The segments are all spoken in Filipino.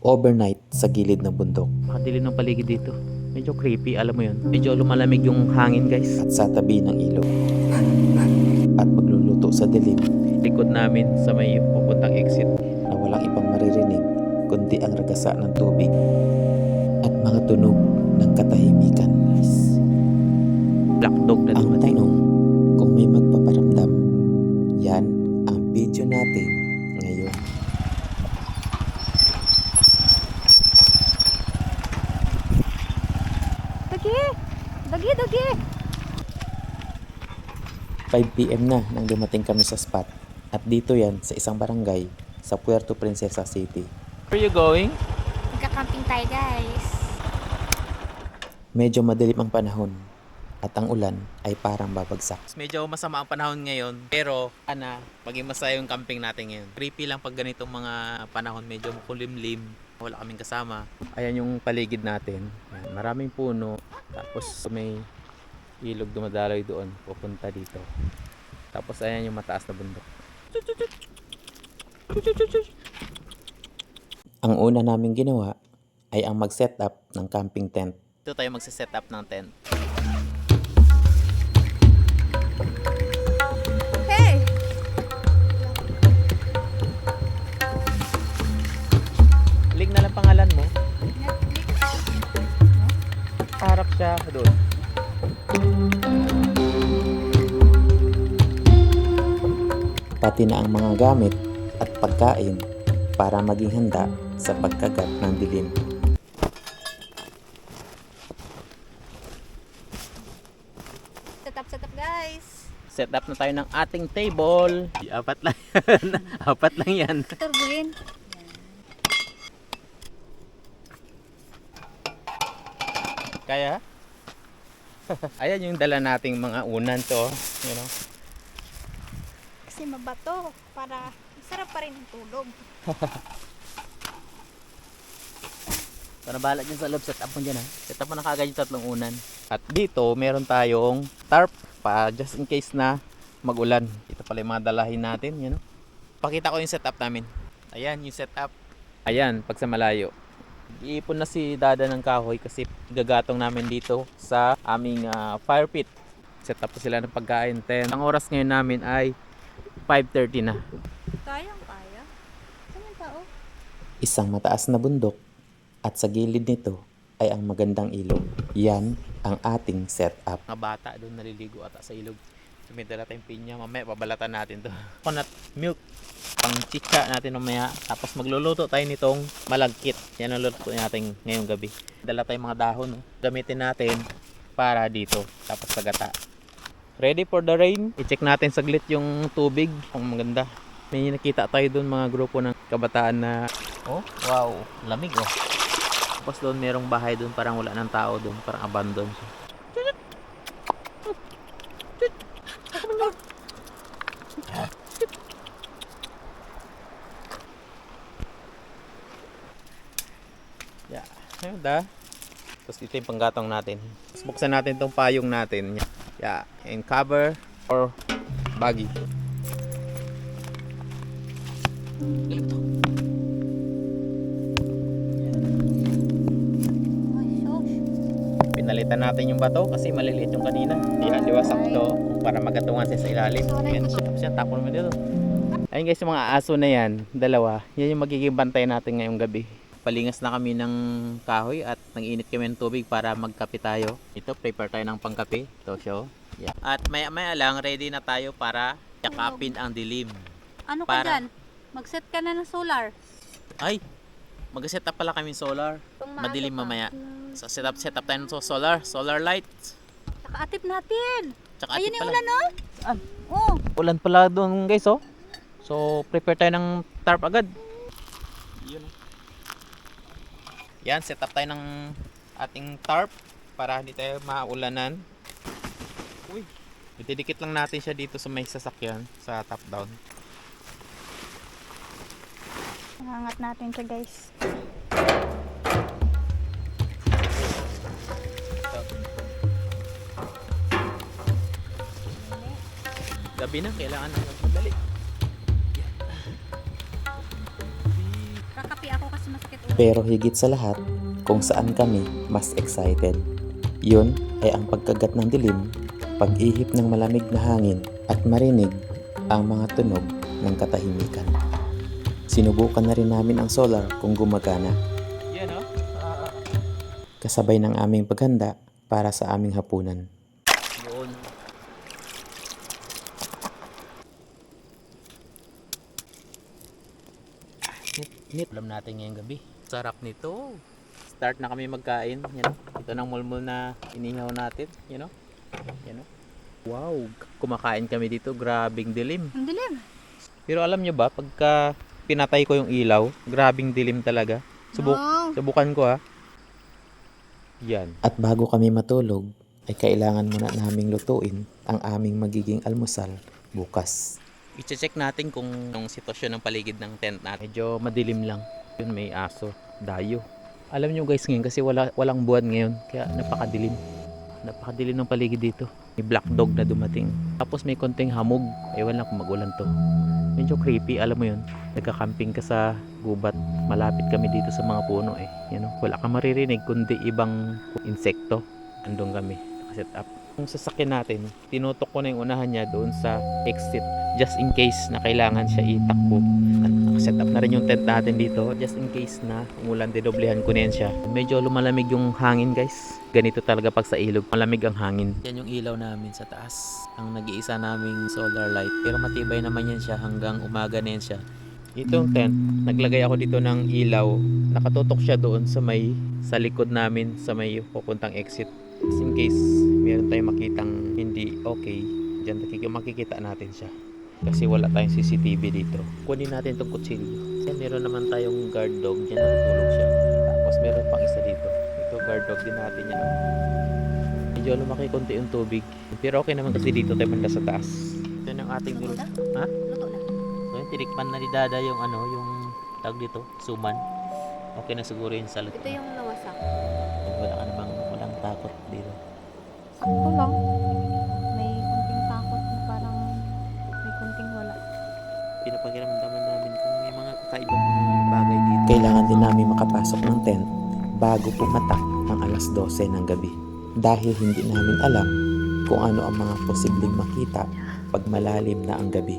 overnight sa gilid ng bundok. Makadilim ng paligid dito. Medyo creepy, alam mo yun. Medyo lumalamig yung hangin, guys. At sa tabi ng ilog. At pagluluto sa dilim Likod namin sa may pupuntang exit. na walang ibang maririnig kundi ang ragasa ng tubig at mga tunog ng katahimikan. Black dog na Ang dumating. tanong, kung may magpaparamdam, yan ang video natin ngayon. Dagi! Dagi! 5 PM na nang dumating kami sa spot. At dito yan sa isang barangay sa Puerto Princesa City. Where are you going? Magka-camping tayo, guys. Medyo madilim ang panahon at ang ulan ay parang babagsak. Medyo masama ang panahon ngayon. Pero, maging masaya yung camping natin ngayon. Creepy lang pag ganitong mga panahon. Medyo makulimlim. Wala kaming kasama. Ayan yung paligid natin. Ayan, maraming puno. Tapos may ilog dumadaloy doon. Pupunta dito. Tapos ayan yung mataas na bundok. Ang una naming ginawa ay ang mag-set up ng camping tent. Dito tayo magsiset up ng tent. Hey! Lig na lang pangalan mo. Harap siya doon. Pati na ang mga gamit at pagkain para maging handa sa pagkagat ng dilim. Set up, guys. Set up na tayo ng ating table. Apat lang yan. Apat lang yan. Turbuin. Kaya? Ayan yung dala nating mga unan to. You know? Kasi mabato. Para sarap pa rin ang tulog. Para bahala dyan sa loob. Set up mo dyan ha. Set up mo na kagad yung tatlong unan. At dito, meron tayong tarp pa just in case na mag-ulan. Ito pala yung mga dalahin natin. You know? Pakita ko yung setup namin. Ayan yung setup. Ayan, pag sa malayo. Iipon na si Dada ng kahoy kasi gagatong namin dito sa aming fire pit. Set up po sila ng pagkain. Ang oras ngayon namin ay 5:30 na. Kaya. Saan yung tao? Isang mataas na bundok at sa gilid nito ay ang magandang ilog. Yan ang ating setup. Mga bata doon naliligo ata sa ilog. So, may dala tayong pinya. Mamaya pabalatan natin to. Coconut milk. Pang chicha natin mamaya. Tapos magluluto tayo nitong malagkit. Yan ang luto natin ngayong gabi. Dala tayong mga dahon. Gamitin natin para dito. Tapos sa gata. Ready for the rain? I-check natin saglit yung tubig. Ang maganda. May nakita tayo doon mga grupo ng kabataan na oh, wow, lamig oh. Tapos doon merong bahay doon, parang wala ng tao doon, parang abandon siya. Yeah, ayun da. Tapos dito yung panggatong natin. Tapos buksan natin tong payong natin. Yeah, and cover or baggy. Galing to. Ay, sos. Pinalitan natin yung bato kasi maliliit yung kanina. Yan, di ba sakto para magatungan siya sa ilalim. Ayan siya. Tapos yan, tapon mo dito. Ayun guys, yung mga aso na yan, dalawa, yan yung magiging bantay natin ngayong gabi. Palingas na kami ng kahoy at nang-init kami ng tubig para magkape tayo. Ito, prepare tayo ng pangkape. Ito, show. Yeah. At maya-maya lang, ready na tayo para yakapin ang dilim. Ano Para- ka dyan? Mag-set ka na ng solar. Ay, mag-set up pala kami solar. Kung maaga Madilim pa. mamaya. So, set up tayo ng solar light. Nakaatip natin. Tsaka Ayun atip yung pala. ulan, no? Saan? Oh. Ulan pala doon guys oh. So prepare tayo ng tarp agad. Yun. Yan, set up tayo ng ating tarp para hindi tayo maulanan. Uy, ididikit lang natin siya dito sa may sasakyan sa top down. Nangangat natin siya, guys. Gabi na, kailangan na magmadali. Kakapi ako kasi masakit Pero higit sa lahat, kung saan kami mas excited. Yun ay ang pagkagat ng dilim, pag-ihip ng malamig na hangin at marinig ang mga tunog ng katahimikan. Sinubukan na rin namin ang solar kung gumagana, Yan o. kasabay ng aming paghanda para sa aming hapunan. Yun. Nit. Alam natin ngayong gabi. Sarap nito. Start na kami magkain. Yan. Ito ng mulmul na inihaw natin. You know? Yan o. Wow. Kumakain kami dito. Grabing dilim. Ang dilim. Pero alam nyo ba, pagka pinatay ko yung ilaw, grabing dilim talaga. Wow. Subukan ko ha. Yan. At bago kami matulog, ay kailangan muna naming lutuin ang aming magiging almusal bukas. I-check natin kung yung sitwasyon ng paligid ng tent natin. Medyo madilim lang. Yun, may aso. Dayo. Alam nyo guys ngayon, kasi walang buwan ngayon. Kaya napakadilim. Napakadilim ng paligid dito. May black dog na dumating. Tapos may konting hamog. Ewan lang kung magulan to. Medyo creepy, alam mo yun. Nagka-camping ka sa gubat. Malapit kami dito sa mga puno eh. You know? Wala kang maririnig kundi ibang insekto. Andun kami. Nakaset up. Yung sasakyan natin, tinutok ko na yung unahan niya doon sa exit. Just in case na kailangan siya itakbo. At nakaset up na rin yung tent natin dito. Just in case na umulan, didoblehan ko na yan siya. Medyo lumalamig yung hangin guys. Ganito talaga pag sa ilog. Malamig ang hangin. Yan yung ilaw namin sa taas. Ang nag-iisa naming solar light. Pero matibay naman yan siya hanggang umaga na yan siya. Itong tent, naglagay ako dito ng ilaw. Nakatutok siya doon sa likod namin sa may pupuntang exit. Just in case meron tayong makitang hindi okay, dyan makikita natin siya. Kasi wala tayong CCTV dito. Kunin natin itong kutsilyo. Kasi meron naman tayong guard dog. Dyan natutulog siya. Tapos meron pang isa dito. Ito guard dog din natin yan. Medyo lumaki konti yung tubig. Pero okay naman kasi dito tayo banda sa taas. Ito yung ating Luto na? Ha? Luto na. So yun, tinikpan na ni Dada yung yung tag dito, suman. Okay na siguro yung salad. Ito yung nawasak. Wala ka namang walang takot dito. Sakto lang. May kunting takot na parang may kunting wala. Pinapakiramdaman namin kung may mga kakaibang mga bagay dito. Kailangan din namin makapasok ng tent bago pumatak ang alas 12 ng gabi. Dahil hindi namin alam kung ano ang mga posibleng makita pag malalim na ang gabi.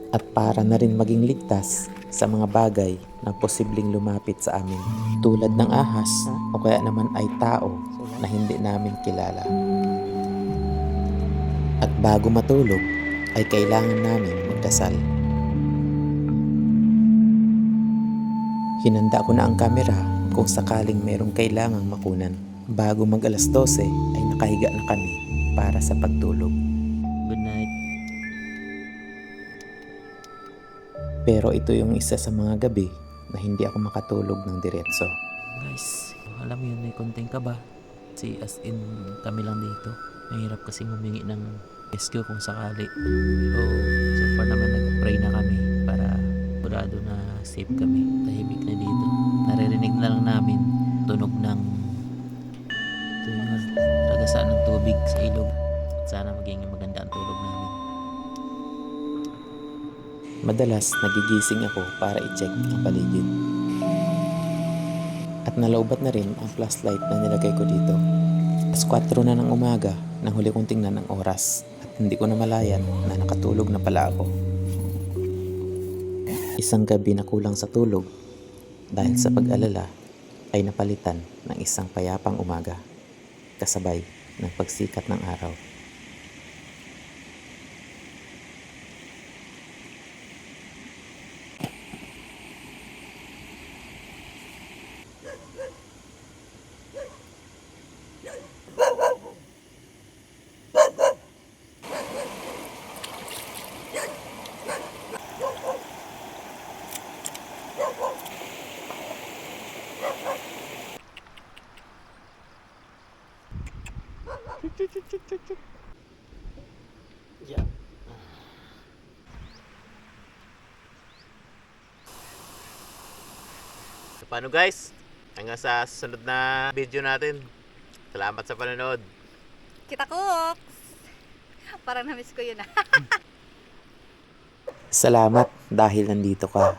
At para na rin maging ligtas sa mga bagay na posibleng lumapit sa amin. Tulad ng ahas o kaya naman ay tao na hindi namin kilala. At bago matulog ay kailangan namin magdasal. Hinanda ko na ang kamera kung sakaling merong kailangang makunan. Bago mag alas 12 ay nakahiga na kami para sa pagtulog. Good night. Pero ito yung isa sa mga gabi na hindi ako makatulog ng diretso. Guys, alam mo yun, may konting kaba. Kasi as in, kami lang dito. Mahirap kasi humingi ng rescue kung sakali. Pero so far naman nag-pray na kami para sigurado na safe kami. Tahimik na dito. Naririnig na lang namin tunog ng lagasaan ng tubig sa ilog. At sana maging maganda ang tulog namin. Madalas nagigising ako para i-check ang paligid. At nalaubat na rin ang flashlight na nilagay ko dito. Alas 4 na ng umaga nang huli kong tingnan ang oras at hindi ko na malayan na nakatulog na pala ako. Isang gabi na kulang sa tulog dahil sa pag-alala ay napalitan ng isang payapang umaga kasabay ng pagsikat ng araw. Yeah. So, paano guys? Hanggang sa susunod na video natin. Salamat sa panonood. Kita Cooks! Parang na-miss ko yun ah. Salamat dahil nandito ka.